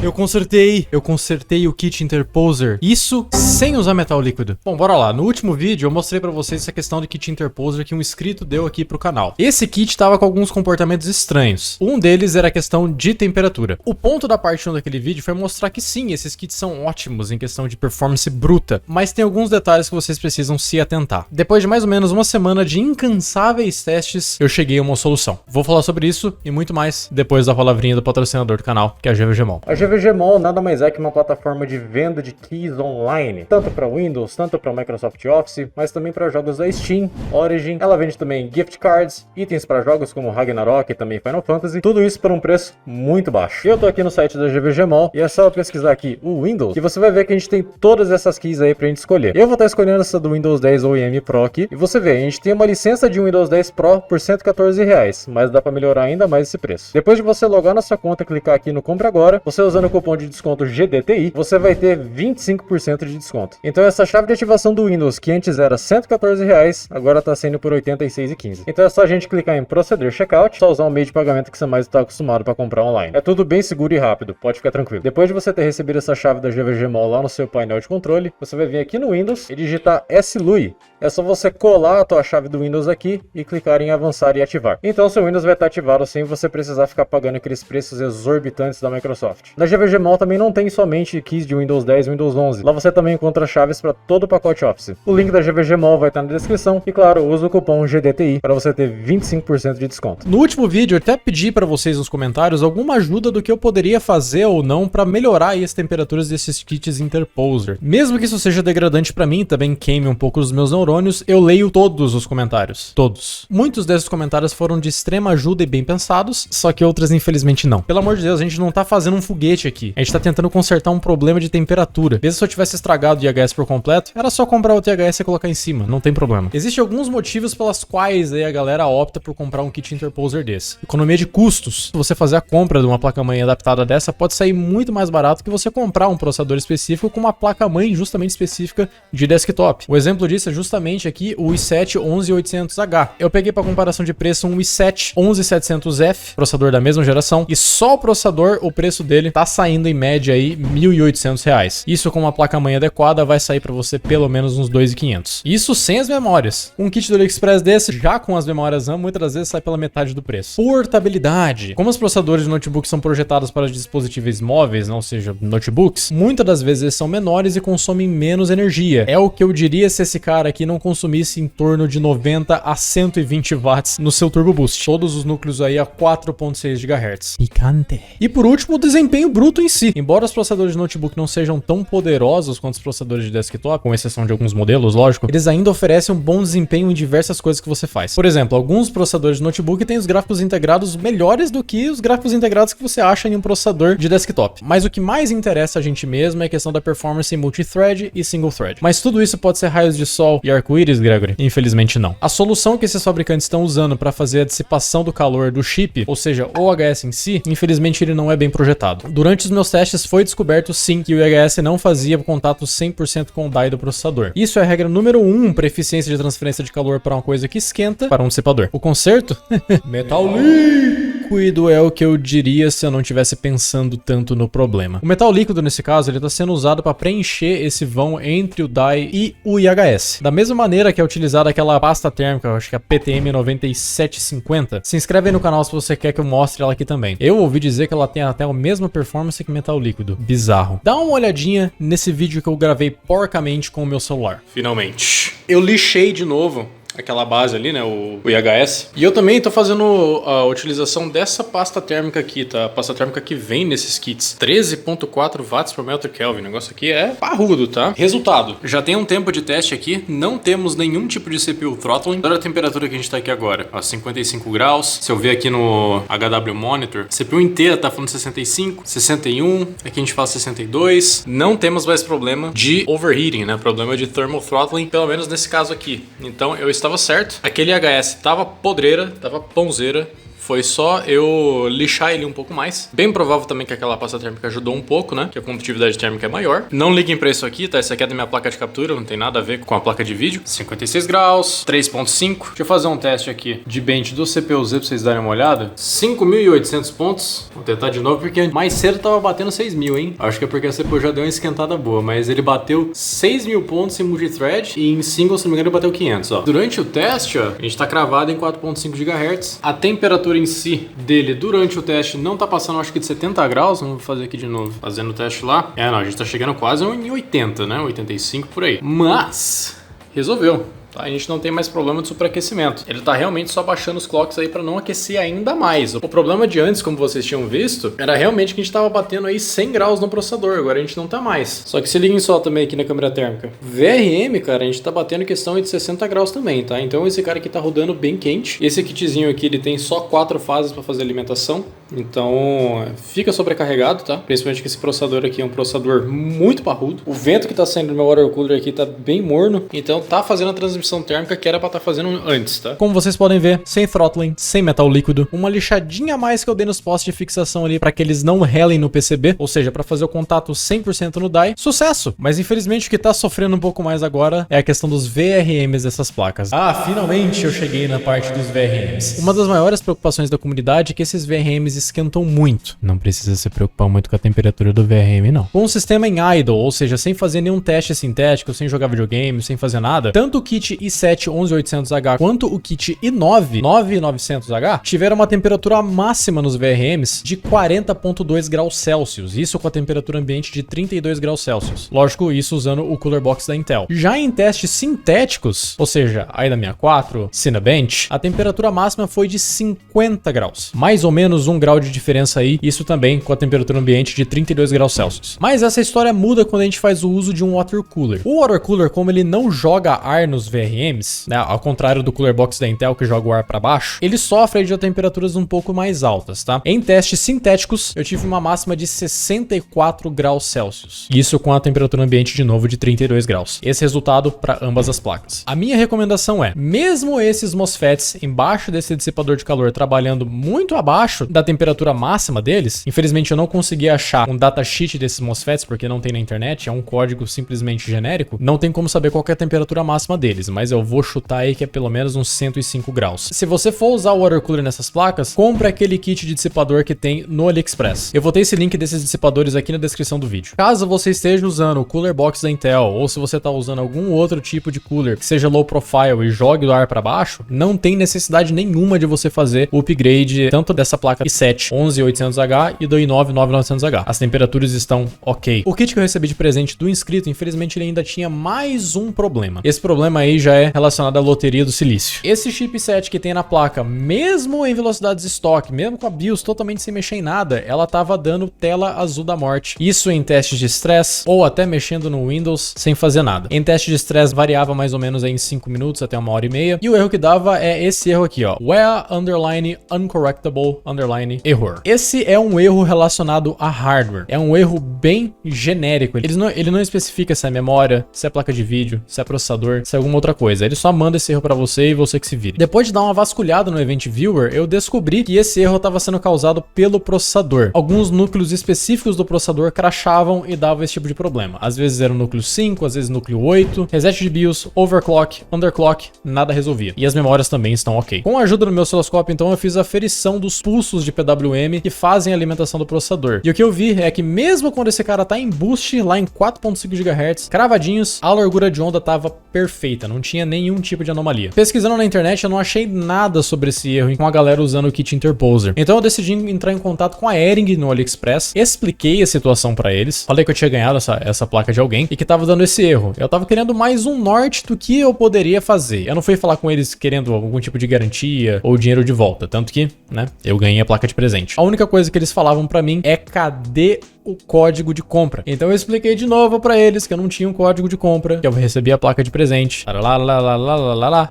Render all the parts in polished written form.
Eu consertei o kit interposer. Isso sem usar metal líquido. Bom, bora lá. No último vídeo eu mostrei pra vocês essa questão de kit interposer que um inscrito deu aqui pro canal. Esse kit tava com alguns comportamentos estranhos. Um deles era a questão de temperatura. O ponto da parte 1 daquele vídeo foi mostrar que sim, esses kits são ótimos em questão de performance bruta, mas tem alguns detalhes que vocês precisam se atentar. Depois de mais ou menos uma semana de incansáveis testes, eu cheguei a uma solução. Vou falar sobre isso e muito mais depois da palavrinha do patrocinador do canal, que é a GVGmall. A GVGmall nada mais é que uma plataforma de venda de keys online, tanto para Windows, tanto para Microsoft Office, mas também para jogos da Steam, Origin. Ela vende também gift cards, itens para jogos como Ragnarok e também Final Fantasy, tudo isso por um preço muito baixo. Eu tô aqui no site da GVGmall e é só pesquisar aqui o Windows, que você vai ver que a gente tem todas essas keys aí pra gente escolher. Eu vou estar escolhendo essa do Windows 10 OEM Pro aqui, e você vê, a gente tem uma licença de Windows 10 Pro por R$114, mas dá pra melhorar ainda mais esse preço. Depois de você logar na sua conta e clicar aqui no Compre Agora, você usando o cupom de desconto GDTI, você vai ter 25% de desconto. Então essa chave de ativação do Windows, que antes era R$114, agora tá saindo por R$86,15. Então é só a gente clicar em proceder checkout, só usar o meio de pagamento que você mais está acostumado para comprar online. É tudo bem seguro e rápido, pode ficar tranquilo. Depois de você ter recebido essa chave da GVGmall lá no seu painel de controle, você vai vir aqui no Windows e digitar SLUI. É só você colar a tua chave do Windows aqui e clicar em avançar e ativar. Então seu Windows vai estar ativado sem você precisar ficar pagando aqueles preços exorbitantes da Microsoft. Na GVGmall também não tem somente keys de Windows 10 e Windows 11. Lá você também encontra chaves para todo o pacote Office. O link da GVGmall vai estar na descrição e claro, usa o cupom GDTI para você ter 25% de desconto. No último vídeo eu até pedi para vocês nos comentários alguma ajuda do que eu poderia fazer ou não para melhorar aí as temperaturas desses kits interposer. Mesmo que isso seja degradante para mim, também queime um pouco os meus neurônios, eu leio todos os comentários. Todos. Muitos desses comentários foram de extrema ajuda e bem pensados, só que outras infelizmente não. Pelo amor de Deus, a gente não tá fazendo um foguete aqui. A gente tá tentando consertar um problema de temperatura. Mesmo se eu tivesse estragado o IHS por completo, era só comprar outro IHS e colocar em cima, não tem problema. Existem alguns motivos pelas quais aí a galera opta por comprar um kit interposer desse. Economia de custos. Se você fazer a compra de uma placa-mãe adaptada dessa, pode sair muito mais barato que você comprar um processador específico com uma placa-mãe justamente específica de desktop. O exemplo disso é justamente aqui o i7 11800H. Eu peguei para comparação de preço um i7 11700F, processador da mesma geração, e só o processador, o preço dele tá saindo em média aí R$1.800. Isso com uma placa-mãe adequada vai sair para você pelo menos uns R$2.500. Isso sem as memórias. Um kit do AliExpress desse, já com as memórias RAM, muitas das vezes sai pela metade do preço. Portabilidade. Como os processadores de notebook são projetados para dispositivos móveis, ou seja, notebooks, muitas das vezes eles são menores e consomem menos energia. É o que eu diria se esse cara aqui não consumisse em torno de 90 a 120 watts no seu Turbo Boost. Todos os núcleos aí a 4.6 GHz. Picante. E por último, o desempenho bruto em si. Embora os processadores de notebook não sejam tão poderosos quanto os processadores de desktop, com exceção de alguns modelos, lógico, eles ainda oferecem um bom desempenho em diversas coisas que você faz. Por exemplo, alguns processadores de notebook têm os gráficos integrados melhores do que os gráficos integrados que você acha em um processador de desktop. Mas o que mais interessa a gente mesmo é a questão da performance em multithread e single thread. Mas tudo isso pode ser raios de sol e arco-íris, Gregory? Infelizmente não. A solução que esses fabricantes estão usando para fazer a dissipação do calor do chip, ou seja, o IHS em si, infelizmente ele não é bem projetado. Durante os meus testes foi descoberto sim que o IHS não fazia contato 100% com o die do processador. Isso é a regra número 1 para eficiência de transferência de calor para uma coisa que esquenta para um dissipador. O conserto? Metal líquido é o que eu diria se eu não estivesse pensando tanto no problema. O metal líquido nesse caso ele está sendo usado para preencher esse vão entre o die e o IHS. Da mesma maneira que é utilizada aquela pasta térmica, eu acho que é a PTM 9750. Se inscreve aí no canal se você quer que eu mostre ela aqui também. Eu ouvi dizer que ela tem até a mesma performance que metal líquido. Bizarro. Dá uma olhadinha nesse vídeo que eu gravei porcamente com o meu celular. Finalmente. Eu lixei de novo aquela base ali, né, o IHS. E eu também tô fazendo a utilização dessa pasta térmica aqui, tá? A pasta térmica que vem nesses kits. 13.4 watts por metro Kelvin. O negócio aqui é parrudo, tá? Resultado. Já tem um tempo de teste aqui. Não temos nenhum tipo de CPU throttling. Olha a temperatura que a gente tá aqui agora. Ó, 55 graus. Se eu ver aqui no HW Monitor, a CPU inteira tá falando 65, 61. Aqui a gente fala 62. Não temos mais problema de overheating, né? Problema de thermal throttling, pelo menos nesse caso aqui. Então eu estava certo. Aquele IHS tava podreira, tava pãozeira. foi só eu lixar ele um pouco mais. Bem provável também que aquela pasta térmica ajudou um pouco, né? Que a condutividade térmica é maior. Não liguem pra isso aqui, tá? Essa aqui é da minha placa de captura, não tem nada a ver com a placa de vídeo. 56 graus, 3.5. Deixa eu fazer um teste aqui de bench do CPU-Z pra vocês darem uma olhada. 5.800 pontos. Vou tentar de novo porque mais cedo tava batendo 6.000, hein? Acho que é porque a CPU já deu uma esquentada boa, mas ele bateu 6.000 pontos em multithread e em single, se não me engano, ele bateu 500, ó. Durante o teste, ó, a gente tá cravado em 4.5 GHz. A temperatura em si dele durante o teste não tá passando, acho que de 70 graus. Vamos fazer aqui de novo. Fazendo o teste lá. Não, a gente tá chegando quase em 80, né? 85 por aí. Mas resolveu. Tá, a gente não tem mais problema de superaquecimento. Ele tá realmente só baixando os clocks aí para não aquecer ainda mais. O problema de antes, como vocês tinham visto, era realmente que a gente tava batendo aí 100 graus no processador. Agora a gente não tá mais. Só que se liguem só também aqui na câmera térmica. VRM, cara, a gente tá batendo questão de 60 graus também, tá? Então esse cara aqui tá rodando bem quente. Esse kitzinho aqui, ele tem só 4 fases para fazer alimentação. Então fica sobrecarregado, tá? Principalmente que esse processador aqui é um processador muito parrudo. O vento que tá saindo do meu water cooler aqui tá bem morno. Então tá fazendo a transmissão térmica que era pra estar fazendo antes, tá? Como vocês podem ver, sem throttling, sem metal líquido, uma lixadinha a mais que eu dei nos postes de fixação ali para que eles não relem no PCB, ou seja, para fazer o contato 100% no die. Sucesso! Mas infelizmente o que tá sofrendo um pouco mais agora é a questão dos VRMs dessas placas. Ah, finalmente eu cheguei na parte dos VRMs. Uma das maiores preocupações da comunidade é que esses VRMs esquentam muito. Não precisa se preocupar muito com a temperatura do VRM, não. Com o sistema em idle, ou seja, sem fazer nenhum teste sintético, sem jogar videogame, sem fazer nada, tanto o kit i7 11800H quanto o kit i9 9900H tiveram uma temperatura máxima nos VRMs de 40.2 graus Celsius, isso com a temperatura ambiente de 32 graus Celsius. Lógico, isso usando o cooler box da Intel. Já em testes sintéticos, ou seja, AIDA 64, Cinebench, a temperatura máxima foi de 50 graus. Mais ou menos 1 grau de diferença aí, isso também com a temperatura ambiente de 32 graus Celsius. Mas essa história muda quando a gente faz o uso de um water cooler. O water cooler, como ele não joga ar nos VRMs, né, ao contrário do cooler box da Intel que joga o ar para baixo, ele sofre de temperaturas um pouco mais altas, tá? Em testes sintéticos, eu tive uma máxima de 64 graus Celsius. Isso com a temperatura ambiente de novo de 32 graus. Esse resultado para ambas as placas. A minha recomendação é, mesmo esses MOSFETs embaixo desse dissipador de calor trabalhando muito abaixo da temperatura máxima deles, infelizmente eu não consegui achar um datasheet desses MOSFETs porque não tem na internet, é um código simplesmente genérico, não tem como saber qual que é a temperatura máxima deles, mas eu vou chutar aí que é pelo menos uns 105 graus. Se você for usar o water cooler nessas placas, compre aquele kit de dissipador que tem no AliExpress. Eu vou ter esse link desses dissipadores aqui na descrição do vídeo. Caso você esteja usando o cooler box da Intel, ou se você está usando algum outro tipo de cooler que seja low profile e jogue o ar para baixo, não tem necessidade nenhuma de você fazer o upgrade tanto dessa placa i7 11800H e do i9 9900H. As temperaturas estão ok. O kit que eu recebi de presente do inscrito, infelizmente ele ainda tinha mais um problema. Esse problema aí já é relacionado à loteria do silício. Esse chipset que tem na placa, mesmo em velocidades estoque, mesmo com a BIOS totalmente sem mexer em nada, ela tava dando tela azul da morte. Isso em testes de stress ou até mexendo no Windows sem fazer nada. Em teste de stress variava mais ou menos aí em 5 minutos até 1h30. E o erro que dava é esse erro aqui, ó. Where underline uncorrectable underline error. Esse é um erro relacionado a hardware. É um erro bem genérico. Ele não especifica se é memória, se é placa de vídeo, se é processador, se é alguma outra coisa. Ele só manda esse erro pra você e você que se vire. Depois de dar uma vasculhada no Event Viewer, eu descobri que esse erro estava sendo causado pelo processador. Alguns núcleos específicos do processador crashavam e davam esse tipo de problema. Às vezes era o núcleo 5, às vezes núcleo 8, reset de BIOS, overclock, underclock, nada resolvia. E as memórias também estão ok. Com a ajuda do meu osciloscópio, então, eu fiz a aferição dos pulsos de PWM que fazem a alimentação do processador. E o que eu vi é que mesmo quando esse cara tá em boost, lá em 4.5 GHz, cravadinhos, a largura de onda tava perfeita, não tinha nenhum tipo de anomalia. Pesquisando na internet, eu não achei nada sobre esse erro com a galera usando o kit interposer. Então eu decidi entrar em contato com a Ering no AliExpress, expliquei a situação pra eles, falei que eu tinha ganhado essa placa de alguém e que tava dando esse erro. Eu tava querendo mais um norte do que eu poderia fazer. Eu não fui falar com eles querendo algum tipo de garantia ou dinheiro de volta, tanto que, né, eu ganhei a placa de presente. A única coisa que eles falavam pra mim é cadê o código de compra. Então eu expliquei de novo pra eles que eu não tinha um código de compra, que eu recebi a placa de presente,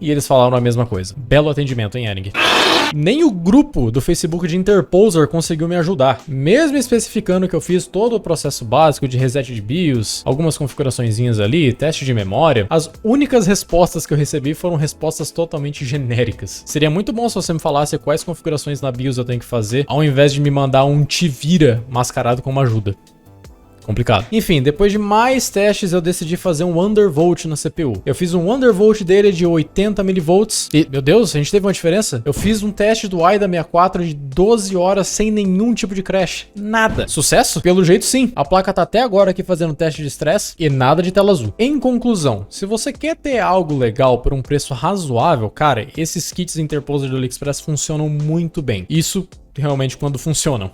e eles falaram a mesma coisa. Belo atendimento, hein, Ering? Nem o grupo do Facebook de Interposer conseguiu me ajudar. Mesmo especificando que eu fiz todo o processo básico de reset de BIOS, algumas configuraçõezinhas ali, teste de memória, as únicas respostas que eu recebi foram respostas totalmente genéricas. Seria muito bom se você me falasse quais configurações na BIOS eu tenho que fazer, ao invés de me mandar um te vira mascarado como ajuda. Complicado. Enfim, depois de mais testes, eu decidi fazer um undervolt na CPU. Eu fiz um undervolt dele de 80 mV e, meu Deus, a gente teve uma diferença. Eu fiz um teste do AIDA 64 de 12 horas sem nenhum tipo de crash. Nada. Sucesso? Pelo jeito sim. A placa tá até agora aqui fazendo teste de estresse e nada de tela azul. Em conclusão, se você quer ter algo legal por um preço razoável, cara, esses kits Interposer do AliExpress funcionam muito bem. Isso realmente quando funcionam.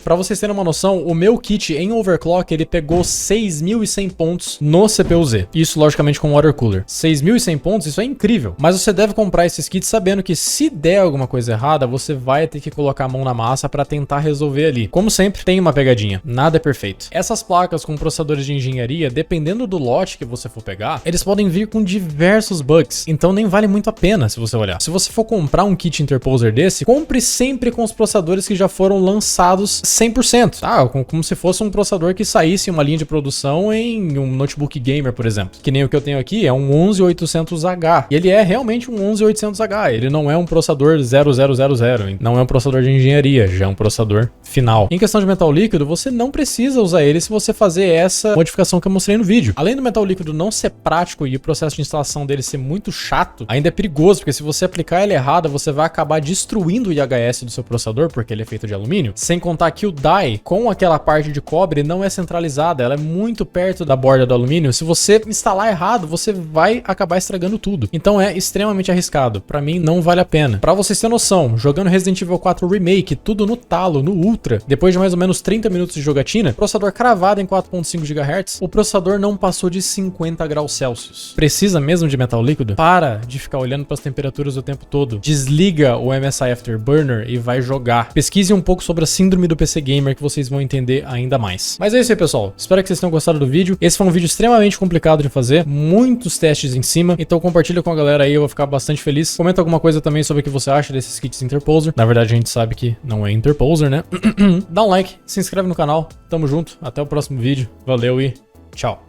Pra vocês terem uma noção, o meu kit em overclock, ele pegou 6.100 pontos no CPU-Z. Isso, logicamente, com water cooler. 6.100 pontos, isso é incrível. Mas você deve comprar esses kits sabendo que se der alguma coisa errada, você vai ter que colocar a mão na massa pra tentar resolver ali. Como sempre, tem uma pegadinha. Nada é perfeito. Essas placas com processadores de engenharia, dependendo do lote que você for pegar, eles podem vir com diversos bugs. Então nem vale muito a pena se você olhar. Se você for comprar um kit Interposer desse, compre sempre com os processadores que já foram lançados 100%. Ah, como se fosse um processador que saísse em uma linha de produção em um notebook gamer, por exemplo. Que nem o que eu tenho aqui, é um 11800H. E ele é realmente um 11800H. Ele não é um processador 0000. Não é um processador de engenharia, já é um processador final. Em questão de metal líquido, você não precisa usar ele se você fazer essa modificação que eu mostrei no vídeo. Além do metal líquido não ser prático e o processo de instalação dele ser muito chato, ainda é perigoso, porque se você aplicar ele errado, você vai acabar destruindo o IHS do seu processador, porque ele é feito de alumínio. Sem contar que o die com aquela parte de cobre não é centralizada, ela é muito perto da borda do alumínio. Se você instalar errado, você vai acabar estragando tudo. Então é extremamente arriscado. Pra mim não vale a pena. Pra vocês terem noção, jogando Resident Evil 4 Remake, tudo no talo, no Ultra, depois de mais ou menos 30 minutos de jogatina, processador cravado em 4.5 GHz, o processador não passou de 50 graus Celsius. Precisa mesmo de metal líquido? Para de ficar olhando para as temperaturas o tempo todo. Desliga o MSI Afterburner e vai jogar. Pesquise um pouco sobre a síndrome do PC Gamer que vocês vão entender ainda mais. Mas é isso aí, pessoal. Espero que vocês tenham gostado do vídeo. Esse foi um vídeo extremamente complicado de fazer, muitos testes em cima, então compartilha com a galera aí, eu vou ficar bastante feliz. Comenta alguma coisa também sobre o que você acha desses kits Interposer. Na verdade, a gente sabe que não é Interposer, né? Dá um like, se inscreve no canal. Tamo junto, até o próximo vídeo. Valeu e tchau.